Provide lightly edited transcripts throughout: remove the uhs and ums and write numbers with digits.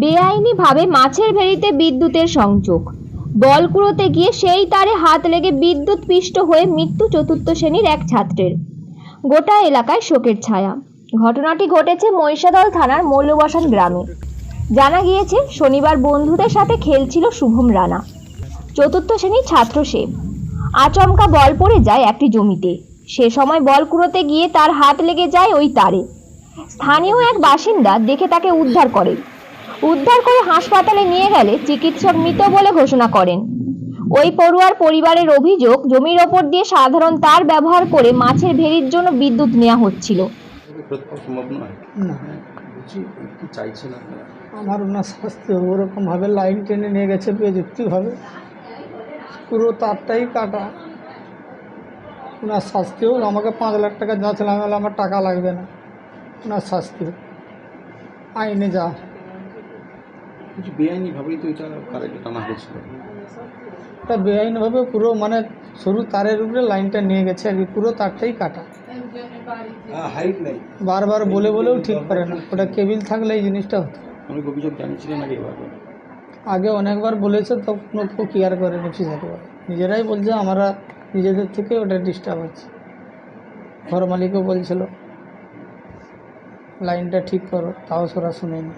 বেআইনিভাবে মাছের ভেড়িতে বিদ্যুতের সংযোগ, বল কুড়োতে গিয়ে সেই তারে হাত লেগে বিদ্যুৎ পিষ্ট হয়ে মৃত্যু চতুর্থ শ্রেণীর এক ছাত্রের। গোটা এলাকায় শোকের ছায়া। ঘটনাটি ঘটেছে মহিষাদল থানার মৌলবসান গ্রামে। জানা গিয়েছে, শনিবার বন্ধুদের সাথে খেলছিল শুভম রানা, চতুর্থ শ্রেণীর ছাত্র সে। আচমকা বল পড়ে যায় একটি জমিতে। সে সময় বল কুড়োতে গিয়ে তার হাত লেগে যায় ওই তারে। স্থানীয় এক বাসিন্দা দেখে তাকে উদ্ধার করে হাসপাতালে নিয়ে গেলে চিকিৎসক মৃত বলে ঘোষণা করেন। ওই পড়ুয়ার পরিবারের অভিযোগ, জমির ওপর দিয়ে সাধারণ তার ব্যবহার করে মাছের ভেড়ির জন্য বিদ্যুৎ নেওয়া হচ্ছিল। আমার ওনার শাস্তি ওরকমভাবে লাইন টেনে নিয়ে গেছে বেযুক্তিভাবে, পুরো তারটাই কাটা। ওনার শাস্তি হোক, আমাকে 5 লাখ টাকা যাচ্ছিলাম, আমার টাকা লাগবে না, ওনার শাস্তি হোক, আইনে যা। বেআইনিভাবেই তো এটা কারেন্ট টানা হয়েছিল। এটা বেআইনিভাবে পুরো মানে সরু তারের উপরে লাইনটা নিয়ে গেছে আর কি, পুরো তারটাই কাটা। হাইট নেই, বারবার বলেও ঠিক করে না, ওটা কেবিল থাকলে এই জিনিসটা হতো। অনেক অভিযোগ জানিয়েছিলেন আগে অনেকবার বলেছে, তো কোনো কেউ কেয়ার করেনি ফিসারি। নিজেরাই বলছে আমরা নিজেদের থেকে ওটা ডিস্টার্ব হচ্ছে। ঘর মালিকও বলছিল লাইনটা ঠিক করো, তাও ওরা শুনেনি।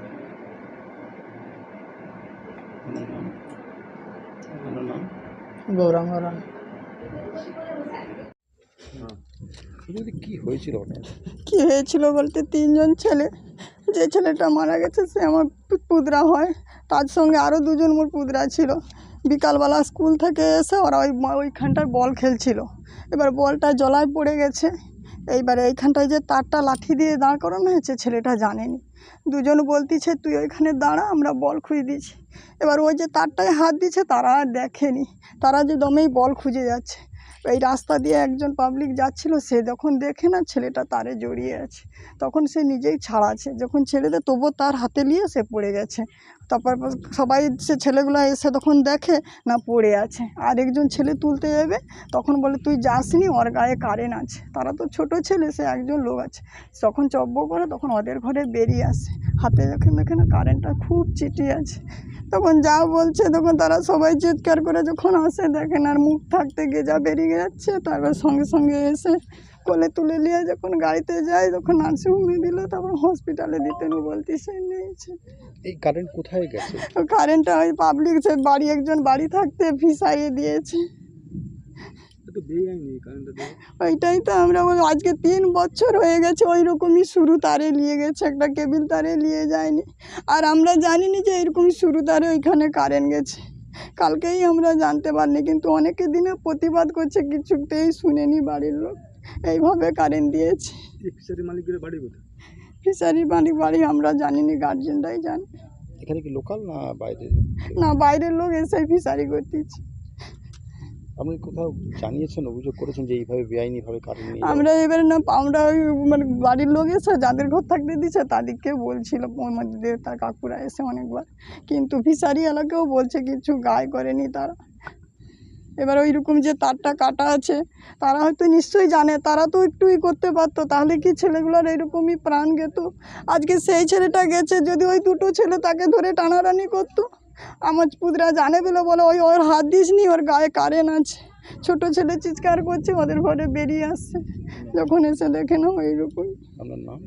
গৌরাঙ্গ রানা। কি হয়েছিল? কি হয়েছিল বলতে 3 জন ছেলে, যে ছেলেটা মারা গেছে সে আমার পুতরা হয়, তার সঙ্গে আরও 2 জন মোর পুতরা ছিল। বিকালবেলা স্কুল থেকে এসে ওরা ওইখানটায় বল খেলছিল। এবার বলটা জলায় পড়ে গেছে। এইবারে এইখানটায় যে তারটা লাঠি দিয়ে দাঁড় করানো হয়েছে, ছেলেটা জানেনি। 2 জন বলতিছে তুই ওইখানে দাঁড়া, আমরা বল খুঁজে দিচ্ছি। এবার ওই যে তারটায় হাত দিচ্ছে, তারা আর দেখেনি, তারা যে দমেই বল খুঁজে যাচ্ছে। এই রাস্তা দিয়ে একজন পাবলিক যাচ্ছিল, সে যখন দেখে না ছেলেটা তারে জড়িয়ে আছে, তখন সে নিজেই ছাড়াচ্ছে। যখন ছেলেদের তবুও তার হাতে নিয়ে সে পড়ে গেছে। তারপর সবাই সে ছেলেগুলো এসে তখন দেখে না পড়ে আছে। আর একজন ছেলে তুলতে যাবে, তখন বলে তুই যাসনি, ওর গায়ে কারেন্ট আছে। তারা তো ছোট ছেলে, সে একজন লোক আছে। যখন চব্য করে তখন ওদের ঘরে বেরিয়ে আসে, হাতে যখন দেখে না কারেন্টটা খুব চিটি আছে, তখন যা বলছে তখন তারা সবাই চিৎকার করে যখন আসে দেখেন আর মুখ থাকতে গিয়ে যা বেরিয়ে যাচ্ছে। তারপর সঙ্গে সঙ্গে এসে কোলে তুলে নিয়ে যখন গাড়িতে যায়, তখন নার্সিংহোমে দিল, তারপর হসপিটালে দিতেন বলতেছে নিয়েছে। এই কারেন্ট কোথায় গেছে? কারেন্টটা ওই পাবলিক সে বাড়ি একজন বাড়ি থাকতে ফিসাইয়ে দিয়েছে। ওইটাই তো আমরা বলি, আজকে 3 বছর হয়ে গেছে ওই রকমই শুরু তারে নিয়ে গেছে, একটা কেবিল তারে নিয়ে যায়নি। আর আমরা জানিনি যে এরকম শুরু তারে ওইখানে কারেন্ট গেছে, কালকেই আমরা জানতে পারিনি। কিন্তু অনেকে দিনে প্রতিবাদ করছে, কিছুতেই শুনেনি বাড়ির লোক, এইভাবে কারেন্ট দিয়েছে। ফিশারি মালিকের বাড়ি কোথায়? ফিশারি বাড়ি আমরা জানিনি, গার্জেনরাই জানে। এখানে কি লোকাল না বাইরে? না, বাইরের লোক এসে ফিশারি করতেছে। আপনি কোথাও জানিয়েছেন, অভিযোগ করেছেন যে এইভাবে বেআইনিভাবে কারেন্ট নিয়ে? আমরা এবারে না, আমরা ওই মানে বাড়ির লোক এসে যাদের ঘর থাকতে দিচ্ছে তাদেরকে বলছিল, মধ্যে তার কাকুরা এসে অনেকবার, কিন্তু ফিশারি এলাকাও বলছে কিছু গায়ে করেনি তারা। এবার ওই রকম যে তারটা কাটা আছে, তারা হয়তো নিশ্চয়ই জানে, তারা তো একটুই করতে পারতো, তাহলে কি ছেলেগুলোর এরকমই প্রাণ গেত? আজকে সেই ছেলেটা গেছে, যদি ওই 2টো ছেলে তাকে ধরে টানাটানি করতো। আমার পুতরা জানে বলে ওর হাত দিসনি, ওর গায়ে কারেন্ট আছে। ছোট ছেলে চিৎকার করছে, ওদের ঘরে বেরিয়ে আসছে, যখন এসে দেখে না ওইরকম। আপনার নাম?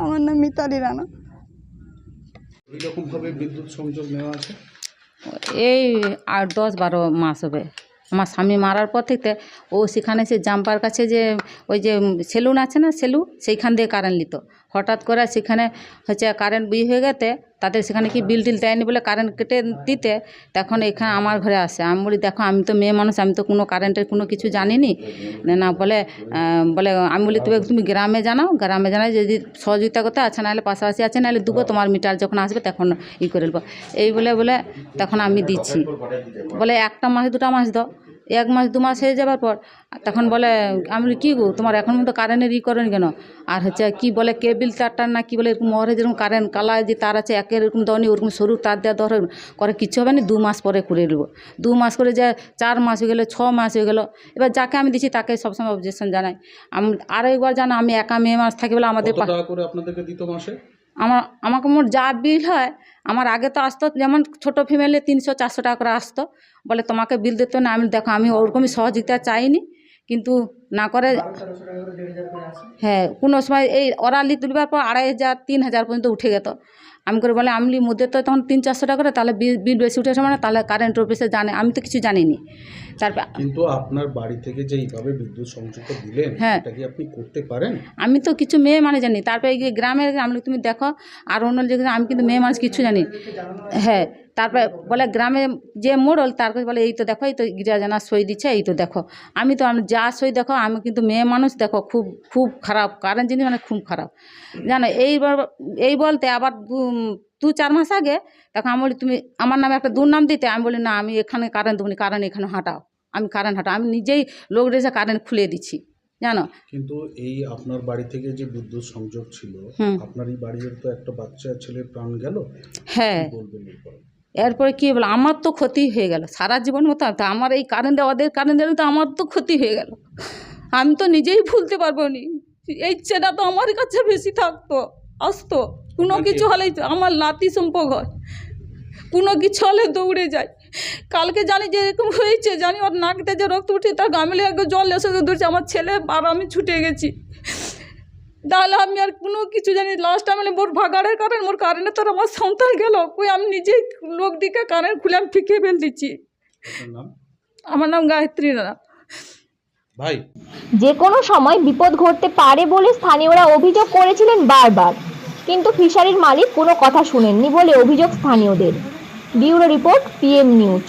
আমার নাম মিতালি রানা। এইরকমভাবে বিদ্যুৎ সংযোগ নেওয়া আছে এই 8-10-12 মাস হবে। আমার স্বামী মারার পর থেকে ও সেখানে সে জাম্পার কাছে যে ওই যে সেলুন আছে না, সেইখান দিয়ে কারেন্ট নিত। হঠাৎ করে সেখানে হচ্ছে কারেন্ট হয়ে গেতে, তাদের সেখানে কি বিল টিল দেয়নি বলে কারেন্ট কেটে দিতে, তখন এখানে আমার ঘরে আসে। আমি বলি দেখো, আমি তো মেয়ে মানুষ, আমি তো কোনো কারেন্টের কোনো কিছু জানিনি না। বলে আমি বলি তুমি গ্রামে জানাই যদি সহযোগিতা করতে আছে, নাহলে পাশাপাশি আছে, নাহলে দেবো, তোমার মিটার যখন আসবে তখন করে নেবো। এই বলে তখন আমি দিচ্ছি। বলে 1 মাস 2 মাস দাও। 1 মাস 2 মাস হয়ে যাবার পর তখন বলে, আমি বলি কী গো, তোমার এখন মতো কারেন্টের করেন কেন? আর হচ্ছে কি বলে কেবিল তারটার না কি বলে, এরকম মহরে যেরকম কারেন্ট কালায় যে তার আছে, একের এরকম দেওয়া ওরকম সরু তার দেওয়া ধরে করে, কিচ্ছু হবে না, 2 মাস পরে করে নেবো। 2 মাস করে যে 4 মাস হয়ে গেলো, 6 মাস হয়ে গেলো। এবার যাকে আমি দিচ্ছি তাকে সবসময় অবজেকশন জানাই। আমি আরও একবার জানা, আমি একা মেয়ে মানুষ থাকি বলে আমাদের কত টাকা করে আপনাদেরকে দিত মাসে? আমাকে মোট যা বিল হয়, আমার আগে তো আসতো যেমন ছোটো ফ্যামিলি 300-400 টাকা করে আসতো, বলে তোমাকে বিল দিতে না। আমি দেখো আমি ওরকমই সহযোগিতা চাইনি, কিন্তু না করে হ্যাঁ কোনো সময় এই ওরা লি তুলবার পর 2500-3000 পর্যন্ত উঠে যেত। আমি করে বলে আমি মধ্যে তো তখন 300-400 টাকা করে, তাহলে বিল বেশি উঠেছে মানে তাহলে কারেন্ট অফিসে জানে, আমি তো কিছু জানিনি। তারপর কিন্তু আপনার বাড়ি থেকে যে এইভাবে বিদ্যুৎ সংযোগটা দিলেন, হ্যাঁ। এটা কি আপনি করতে পারেন? আমি তো কিছু মেয়ে মানে জানি, তারপরে এই যে গ্রামের আমি তুমি দেখো আর অন্য জায়গায় আমি কিন্তু মেয়ে মানুষ কিছু জানি। হ্যাঁ, তারপরে বলে গ্রামে যে মোড়ল তার কাছে বলে এই তো দেখো, এই তো গিরাজানা সই দিচ্ছে, এই তো দেখো। আমি তো আমি যা সই দেখো, আমি কিন্তু মেয়ে মানুষ দেখো খুব খুব খারাপ কারেন্ট জিনিস মানে খুব খারাপ জানো। এই বলতে আবার 2-4 মাস আগে দেখো আমি বলি তুমি আমার নামে একটা দুর্নাম দিতে, আমি বলি না আমি এখানে কারেন্ট দেবনি, কারেন্ট এখানে হাঁটাও, আমি কারেন্ট হাঁটাও, আমি নিজেই লোক রেখে কারেন্ট খুলে দিচ্ছি জানো। কিন্তু এই আপনার বাড়ি থেকে যে বিদ্যুৎ সংযোগ ছিল, হুম। আপনার এই বাড়ির তো একটা বাচ্চা ছেলের প্রাণ গেল, হ্যাঁ, কি বলবেন এরপর? এরপরে কী বলো, আমার তো ক্ষতি হয়ে গেল সারা জীবন মতো। তো আমার এই কারেন্ট ওদের কারেন্ট দিলে তো আমার তো ক্ষতি হয়ে গেল, আমি তো নিজেই ভুলতে পারবো নি। এই ছেলেটা তো আমার কাছে বেশি থাকতো, আসতো, কোনো কিছু হলে আমার নাতি সম্পর্ক হয়, কোনো কিছু হলে দৌড়ে যায়। কালকে জানি যে এরকম হয়েছে, জানি ওর নাকতে যে রক্ত উঠে তার গামিলে একটু জল এসে ধরছে আমার ছেলে, আর আমি ছুটে গেছি। তাহলে আমি আর কোনো কিছু জানি, লাস্ট আমি মোর ভাগাড়ের কারেন্ট, মোর কারেন্টে তোর আমার সন্তান গেল কই, আমি নিজেই লোক দিকে কারেন্ট খুলে আমি ফিকে ফেল দিচ্ছি। আপনার নাম? আমার নাম গায়ত্রী রানা। ভাই, যে কোনো সময় বিপদ ঘটতে পারে বলে স্থানীয়রা অভিযোগ করেছিলেন বারবার, কিন্তু ফিশারির মালিক কোনো কথা শুনেননি বলে অভিযোগ স্থানীয়দের। Bureau report, PM news.